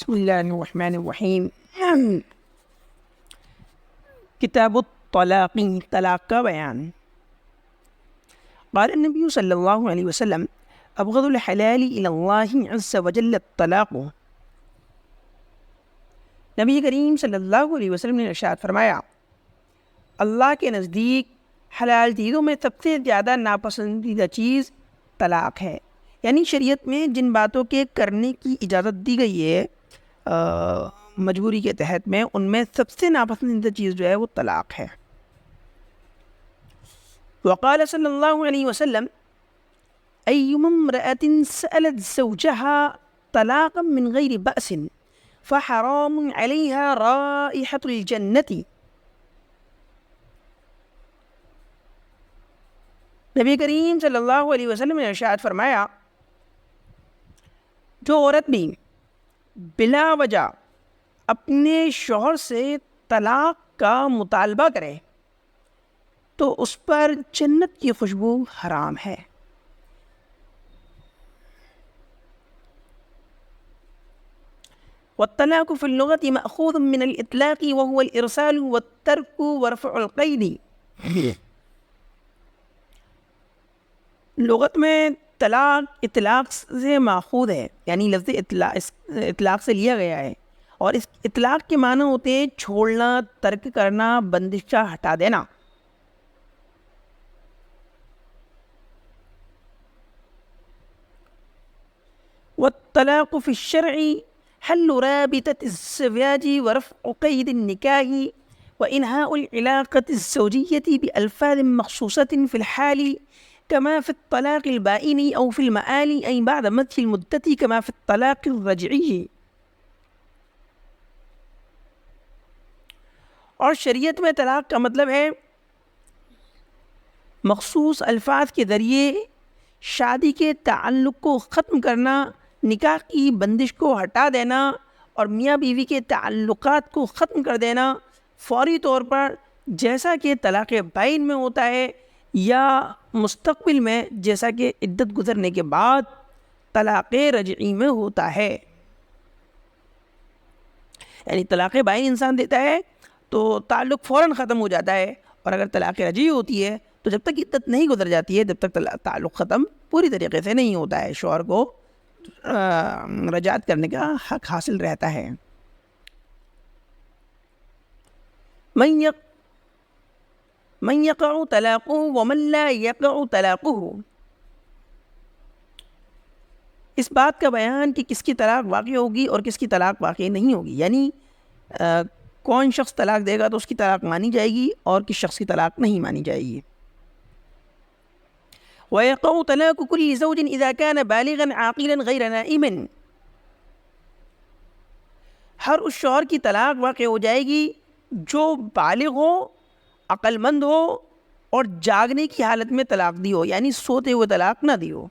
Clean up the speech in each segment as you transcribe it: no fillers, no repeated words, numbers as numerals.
بسم اللہ الرحمن الرحیم۔ کتاب الطلاق، طلاق کا بیان۔ قال النبی صلی اللہ علیہ وسلم ابغض الحلال الی اللہ عز وجل الطلاق۔ نبی کریم صلی اللہ علیہ وسلم نے ارشاد فرمایا، اللہ کے نزدیک حلال چیزوں میں سب سے زیادہ ناپسندیدہ چیز طلاق ہے۔ یعنی شریعت میں جن باتوں کے کرنے کی اجازت دی گئی ہے مجبوری کے تحت میں، ان میں سب سے ناپسندیدہ چیز جو ہے وہ طلاق ہے۔ وقال صلی اللہ علیہ وسلم ایما امرأة سألت زوجها طلاقا من غیر بأس فحرام علیها رائحة الجنة۔ نبی کریم صلی اللہ علیہ وسلم نے ارشاد فرمایا، جو عورت بھی بلا وجہ اپنے شوہر سے طلاق کا مطالبہ کرے تو اس پر جنت کی خوشبو حرام ہے۔ والطلاق في اللغة مأخوذ من الإطلاق وهو الإرسال والترك ورفع القيد۔ لغت میں طلاق اطلاق سے ماخوذ ہے، یعنی لفظ اطلاق سے لیا گیا ہے، اور اس اطلاق کے معنی ہوتے ہیں چھوڑنا، ترک کرنا، بندش کا ہٹا دینا۔ والطلاق في الشرع حل رابطة الزواج ورفع قيد النكاح وإنهاء العلاقة الزوجية بألفاظ مخصوصة في الحال كما في الطلاق البائن أو في المآل أي بعد مضي المدة كما في الطلاق الرجعي۔ اور شریعت میں طلاق کا مطلب ہے مخصوص الفاظ کے ذریعے شادی کے تعلق کو ختم کرنا، نکاح کی بندش کو ہٹا دینا اور میاں بیوی کے تعلقات کو ختم کر دینا فوری طور پر، جیسا کہ طلاق بائن میں ہوتا ہے، یا مستقبل میں جیسا کہ عدت گزرنے کے بعد طلاق رجعی میں ہوتا ہے۔ یعنی طلاق بائن انسان دیتا ہے تو تعلق فوراً ختم ہو جاتا ہے، اور اگر طلاق رجعی ہوتی ہے تو جب تک عدت نہیں گزر جاتی ہے، جب تک تعلق ختم پوری طریقے سے نہیں ہوتا ہے، شوہر کو رجعت کرنے کا حق حاصل رہتا ہے۔ من یقع طلاقه ومن لا یقع طلاقه۔ اس بات کا بیان کہ کس کی طلاق واقع ہوگی اور کس کی طلاق واقع نہیں ہوگی، یعنی کون شخص طلاق دے گا تو اس کی طلاق مانی جائے گی اور کس شخص کی طلاق نہیں مانی جائے گی۔ وَيَقَعُ طَلَاقُ كُلِّ زَوْجٍ إِذَا كَانَ بَالِغًا عَاقِلًا غَيْرَ نَائِمٍ۔ ہر اس شوہر کی طلاق واقع ہو جائے گی جو بالغ ہو، عقل مند ہو اور جاگنے کی حالت میں طلاق دی ہو، یعنی سوتے ہوئے طلاق نہ دی ہو۔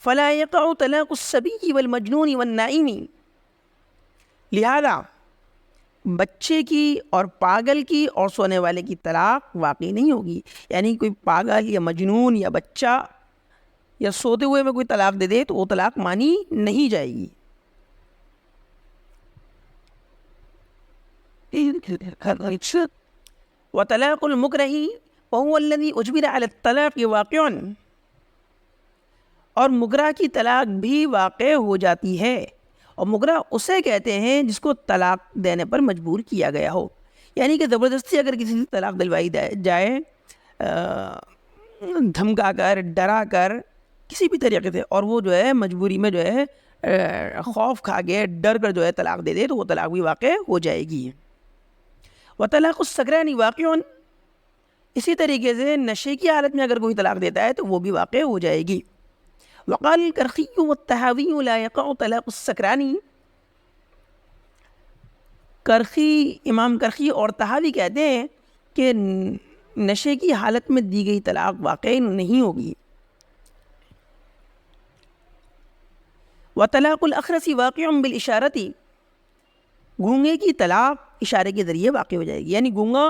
فَلَا يَقَعُ طَلَاقُ الصَّبِيِّ وَالْمَجْنُونِ وَالنَّائِمِ۔ لہذا بچے کی اور پاگل کی اور سونے والے کی طلاق واقع نہیں ہوگی، یعنی کوئی پاگل یا مجنون یا بچہ یا سوتے ہوئے میں کوئی طلاق دے دے تو وہ طلاق مانی نہیں جائے گی۔ وطلاق المکرہ وهو الذي اجبر على الطلاق واقع۔ اور مکرہ کی طلاق بھی واقع ہو جاتی ہے، اور مکرہ اسے کہتے ہیں جس کو طلاق دینے پر مجبور کیا گیا ہو، یعنی کہ زبردستی اگر کسی سے طلاق دلوائی جائے، دھمکا کر، ڈرا کر، کسی بھی طریقے سے، اور وہ جو ہے مجبوری میں جو ہے خوف کھا کے ڈر کر جو ہے طلاق دے دے تو وہ طلاق بھی واقع ہو جائے گی۔ وطلاق السکران واقع۔ اسی طریقے سے نشے کی حالت میں اگر کوئی طلاق دیتا ہے تو وہ بھی واقع ہو جائے گی۔ وقال الکرخی والطحاوی لا یقع طلاق السکران۔ کرخی، امام کرخی اور طحاوی کہتے ہیں کہ نشے کی حالت میں دی گئی طلاق واقع نہیں ہوگی۔ وطلاق الاخرس واقع بالاشارۃ۔ گونگے کی طلاق اشارے کے ذریعے واقع ہو جائے گی، یعنی گونگا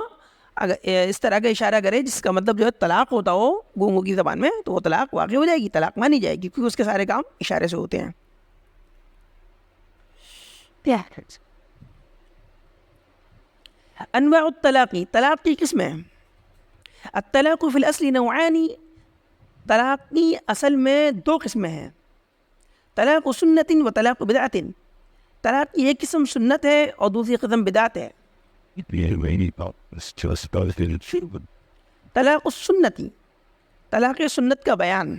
اگر اس طرح کا اشارہ کرے جس کا مطلب جو ہے طلاق ہوتا ہو گونگوں کی زبان میں، تو وہ طلاق واقع ہو جائے گی، طلاق مانی جائے گی، کیونکہ اس کے سارے کام اشارے سے ہوتے ہیں۔ انواع الطلاق، طلاق کی قسمیں. الطلاق فی الاصل نوعان، طلاق کی اصل میں دو قسمیں ہیں. طلاق سنت و طلاق بدعت. طلاق کی ایک قسم سنت ہے اور دوسری قسم بدعت ہے. طلاق السنتی، طلاق سنت کا بیان.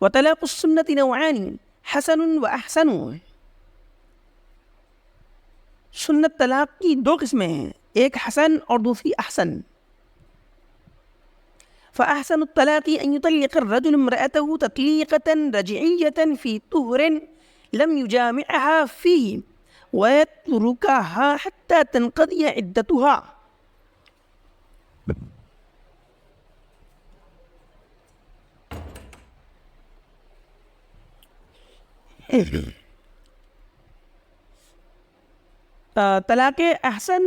وطلاق السنت نوعان حسن و احسن. سنت طلاق کی دو قسمیں ہیں، ایک حسن اور دوسری احسن. فأحسن الطلاق أن يطلق الرجل امرأته تطليقة رجعية في طهر لم يجامعها فيه ويتركها حتى تنقضي عدتها. طلاق احسن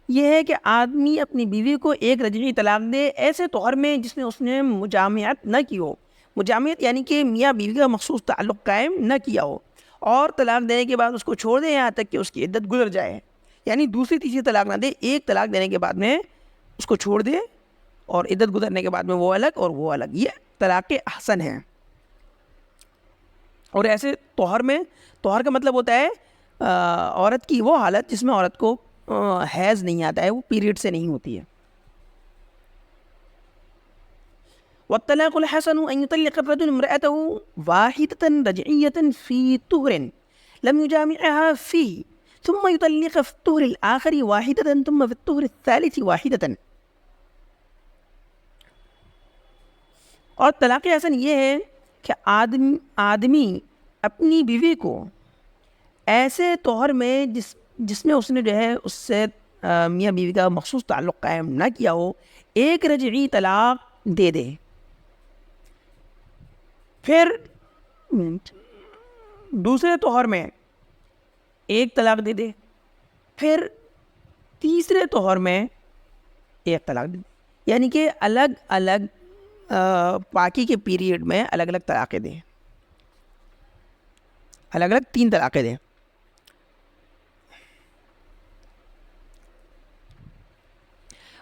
یہ ہے کہ آدمی اپنی بیوی کو ایک رجعی طلاق دے ایسے طور میں جس میں اس نے مجامعت نہ کی ہو. مجامعت یعنی کہ میاں بیوی کا مخصوص تعلق قائم نہ کیا ہو، اور طلاق دینے کے بعد اس کو چھوڑ دے یہاں تک کہ اس کی عدت گزر جائے. یعنی دوسری تیسری طلاق نہ دے، ایک طلاق دینے کے بعد میں اس کو چھوڑ دے اور عدت گزرنے کے بعد میں وہ الگ اور وہ الگ. یہ طلاق احسن ہے. اور ایسے طہر میں، طہر کا مطلب ہوتا ہے عورت کی وہ حالت جس میں عورت کو حیض نہیں آتا ہے، وہ پیریڈ سے نہیں ہوتی ہے. والطلاق الحسن ان يطلق الرجل امرأته واحدة رجعية في طهر لم يجامعها فيه ثم يطلق في الطهر الآخر واحدة ثم في الطهر الثالث واحدة. اور طلاق حسن یہ ہے کہ آدمی اپنی بیوی کو ایسے طہر میں جس میں اس نے جو ہے اس سے میاں بیوی کا مخصوص تعلق قائم نہ کیا ہو، ایک رجعی طلاق دے دے، پھر دوسرے طہر میں ایک طلاق دے دے، پھر تیسرے طہر میں ایک طلاق دے دے. یعنی کہ الگ الگ پاکی کے پیریڈ میں الگ الگ طلاقیں دیں، الگ الگ 3 طلاقیں دیں.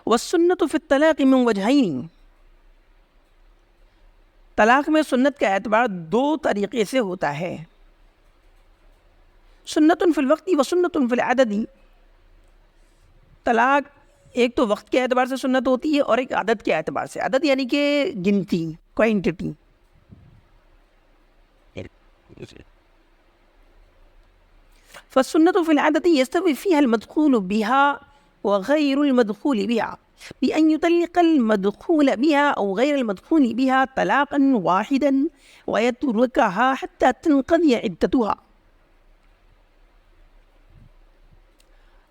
والسنت فی الطلاق من وجہین. طلاق میں سنت کا اعتبار 2 طریقے سے ہوتا ہے. سنت فی الوقت و سنت فی العدد. طلاق ایک تو وقت کے اعتبار سے سنت ہوتی ہے اور ایک عدد کے اعتبار سے. عدد یعنی کہ گنتی، کوانٹٹی. فالسنت فی العدد یستوی فیہا المدخول بها وغير المدخول بها بأن يطلق المدخول بها أو غير المدخول بها طلاقا واحدا ويتركها حتى تنقضي عدتها.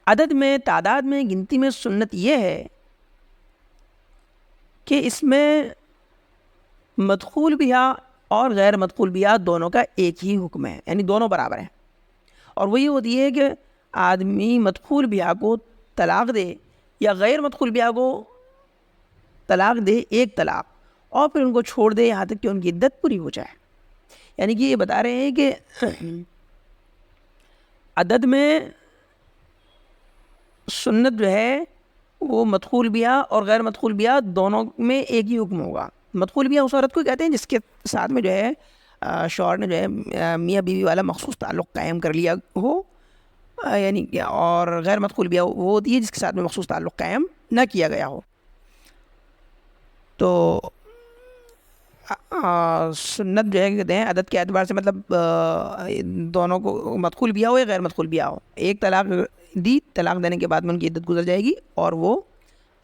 عدد میں، تعداد میں، گنتی میں سنت یہ ہے کہ اس میں مدخول بها اور غیر مدخول بها دونوں کا ایک ہی حکم ہے، یعنی دونوں برابر ہیں. اور وہ یہ ہوتی ہے کہ آدمی مدخول بها کو طلاق دے یا غیر مدخول بها کو طلاق دے ایک طلاق، اور پھر ان کو چھوڑ دے یہاں تک کہ ان کی عدت پوری ہو جائے. یعنی کہ یہ بتا رہے ہیں کہ عدد میں سنت جو ہے وہ مدخول بها اور غیر مدخول بها دونوں میں ایک ہی حکم ہوگا. مدخول بها اس عورت کو کہتے ہیں جس کے ساتھ میں جو ہے شوہر نے جو ہے میاں بیوی والا مخصوص تعلق قائم کر لیا ہو، یعنی اور غیر مدخول بها وہ ہوتی ہے جس کے ساتھ میں مخصوص تعلق قائم نہ کیا گیا ہو. تو سنت جو ہے کہتے ہیں عدد کے اعتبار سے، مطلب دونوں کو مدخول بها ہو یا غیر مدخول بها ہو، ایک طلاق دی، طلاق دینے کے بعد میں ان کی عدت گزر جائے گی اور وہ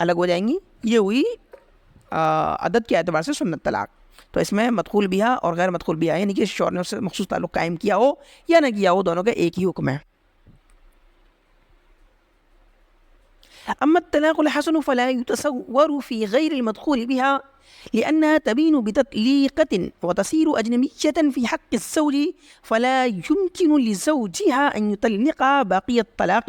الگ ہو جائیں گی. یہ ہوئی عدد کے اعتبار سے سنت طلاق. تو اس میں مدخول بها اور غیر مدخول بها یعنی کہ شوہر نے اس سے مخصوص تعلق قائم کیا ہو یا نہ کیا ہو، دونوں کا ایک ہی حکم ہے. اما الطلاق الحسن فلا يتصور في غير المدخول بها لأنها تبين بتطليقة وتصير أجنبية في حق الزوج فلا يمكن لزوجها أن يطلقها باقي الطلاق.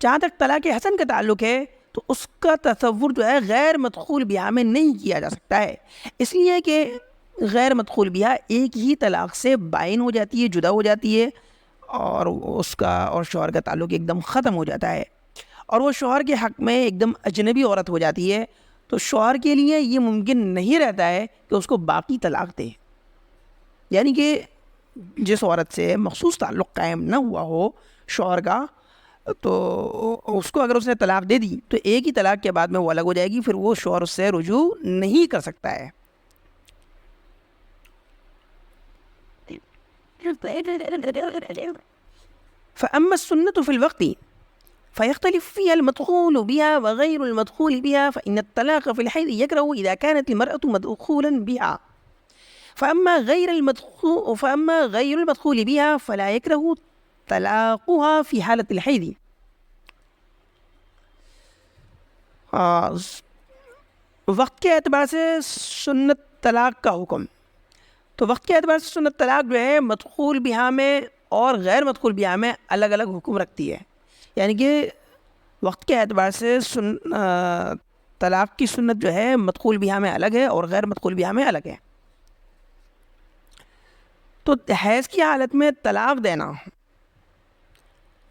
جہاں تک طلاق حسن کا تعلق ہے تو اس کا تصور جو ہے غیر مدخول بیاہ میں نہیں کیا جا سکتا ہے، اس لیے کہ غیر مدخول بیاہ ایک ہی طلاق سے بائن ہو جاتی ہے، جدا ہو جاتی ہے، اور اس کا اور شوہر کا تعلق ایک دم ختم ہو جاتا ہے، اور وہ شوہر کے حق میں ایک دم اجنبی عورت ہو جاتی ہے. تو شوہر کے لیے یہ ممکن نہیں رہتا ہے کہ اس کو باقی طلاق دے. یعنی کہ جس عورت سے مخصوص تعلق قائم نہ ہوا ہو شوہر کا، تو اس کو اگر اس نے طلاق دے دی تو ایک ہی طلاق کے بعد میں وہ الگ ہو جائے گی، پھر وہ شوہر اس سے رجوع نہیں کر سکتا ہے. فأما السنة في الوقت فيختلف فيها المدخول بها وغير المدخول بها، فإن الطلاق في الحيض يكره إذا كانت المرأة مدخولا بها، فأما غير المدخول بها فلا يكره طلاقها في حالة الحيض. وقت کے اعتبار سے سنت طلاق کا حکم، تو وقت کے اعتبار سے سنت طلاق جو ہے مدخول بیاہ میں اور غیر مدخول بیاہ میں الگ الگ حکم رکھتی ہے. یعنی کہ وقت کے اعتبار سے طلاق کی سنت جو ہے مدخول بیاہ میں الگ ہے اور غیر مدخول بیاہ میں الگ ہے. تو حیض کی حالت میں طلاق دینا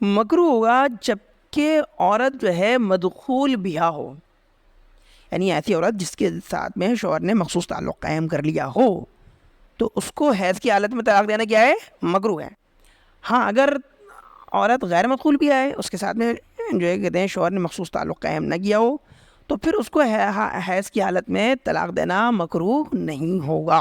مکروہ ہوگا جبکہ عورت جو ہے مدخول بیاہ ہو، یعنی ایسی عورت جس کے ساتھ میں شوہر نے مخصوص تعلق قائم کر لیا ہو، تو اس کو حیض کی حالت میں طلاق دینا کیا ہے؟ مکروہ ہے. ہاں اگر عورت غیر مدخول بیاہ ہے، اس کے ساتھ میں جو ہے کہتے ہیں شوہر نے مخصوص تعلق قائم نہ کیا ہو، تو پھر اس کو حیض کی حالت میں طلاق دینا مکروہ نہیں ہوگا.